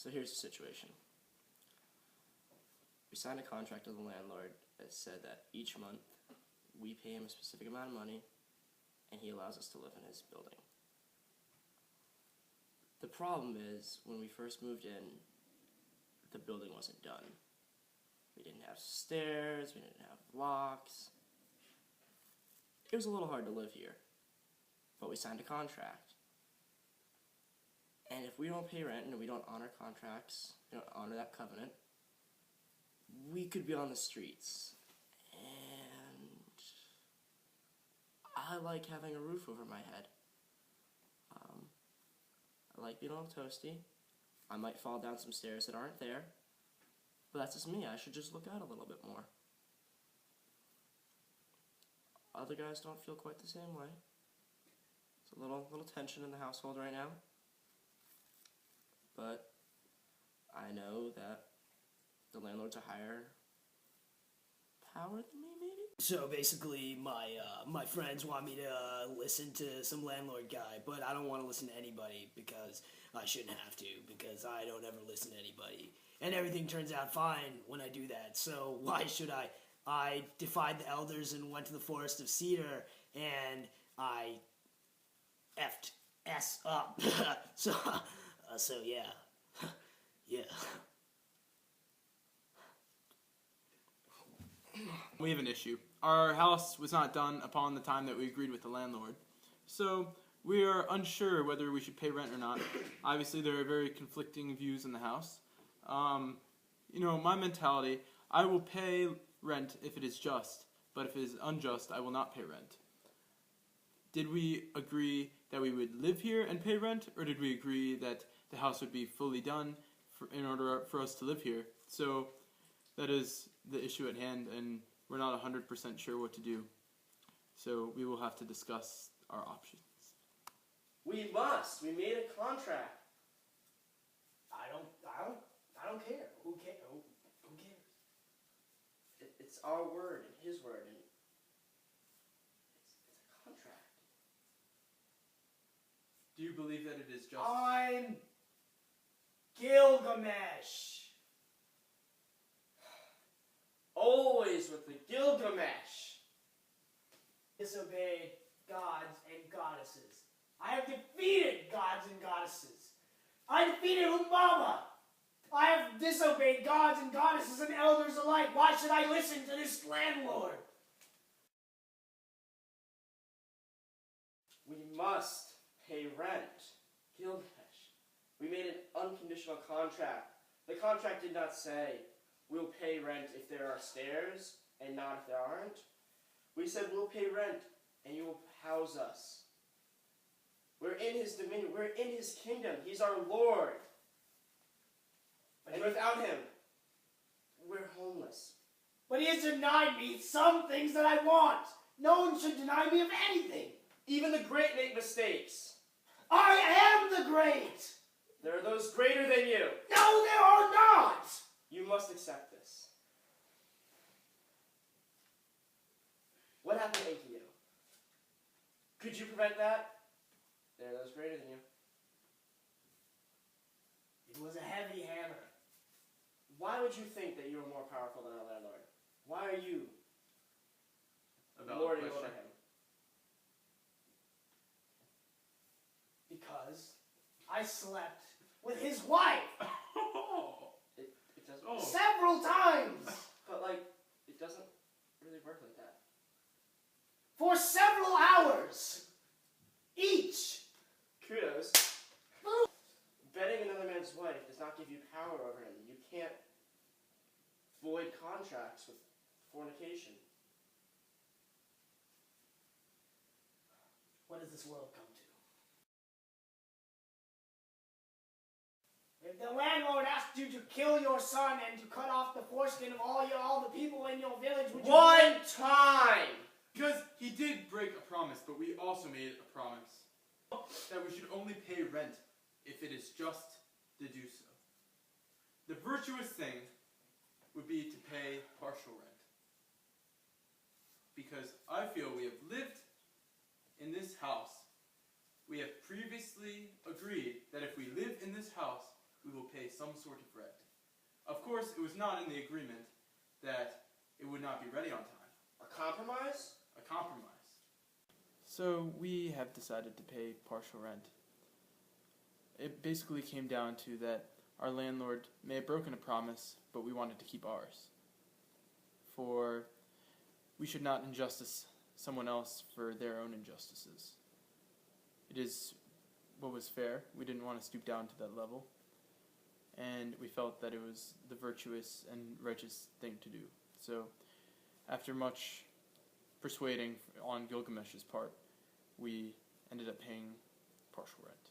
So here's the situation. We signed a contract with the landlord that said that each month we pay him a specific amount of money and he allows us to live in his building. The problem is, when we first moved in, the building wasn't done. We didn't have stairs, we didn't have locks. It was a little hard to live here, but we signed a contract. And if we don't pay rent and we don't honor contracts, we don't honor that covenant, we could be on the streets. And I like having a roof over my head. I like being a little toasty. I might fall down some stairs that aren't there, but that's just me. I should just look out a little bit more. Other guys don't feel quite the same way. It's a little tension in the household right now. But I know that the landlord's a higher power than me, maybe? So basically, my friends want me to listen to some landlord guy, but I don't want to listen to anybody because I shouldn't have to, because I don't ever listen to anybody. And everything turns out fine when I do that, so why should I? I defied the elders and went to the forest of cedar, and I effed S up. So yeah. Yeah. We have an issue. Our house was not done upon the time that we agreed with the landlord. So we are unsure whether we should pay rent or not. Obviously, there are very conflicting views in the house. My mentality, I will pay rent if it is just, but if it is unjust, I will not pay rent. Did we agree that we would live here and pay rent, or did we agree that the house would be fully done in order for us to live here? So that is the issue at hand, and we're not 100% sure what to do. So we will have to discuss our options. We must. We made a contract. I don't care. Who cares? It's our word and his word, and it's a contract. Do you believe that it is just? I'm Gilgamesh. Always with the Gilgamesh. Disobeyed gods and goddesses. I have defeated gods and goddesses. I defeated Umbaba. I have disobeyed gods and goddesses and elders alike. Why should I listen to this landlord? We must pay rent. Gilgamesh. We made an unconditional contract. The contract did not say we'll pay rent if there are stairs and not if there aren't. We said we'll pay rent and you will house us. We're in his dominion. We're in his kingdom. He's our Lord. And without him, we're homeless. But he has denied me some things that I want. No one should deny me of anything. Even the great make mistakes. I am the great. There are those greater than you. No, there are not. You must accept this. What happened to Enkidu? Could you prevent that? There are those greater than you. It was a heavy hammer. Why would you think that you are more powerful than our landlord? Why are you lording over him? Because I slept with his wife. It doesn't. Several times. But it doesn't really work like that. For several hours. Each. Kudos. Betting another man's wife does not give you power over him. You can't void contracts with fornication. What does this world come to? If the landlord asked you to kill your son and to cut off the foreskin of all the people in your village, would you... One time! Because he did break a promise, but we also made a promise that we should only pay rent if it is just to do so. The virtuous thing would be to pay partial rent. Because I feel we have lived in this house. We have previously agreed that if we live in this house, we will pay some sort of rent. Of course, it was not in the agreement that it would not be ready on time. A compromise? A compromise. So we have decided to pay partial rent. It basically came down to that our landlord may have broken a promise, but we wanted to keep ours. For we should not injustice someone else for their own injustices. It is what was fair. We didn't want to stoop down to that level. And we felt that it was the virtuous and righteous thing to do. So, after much persuading on Gilgamesh's part, we ended up paying partial rent.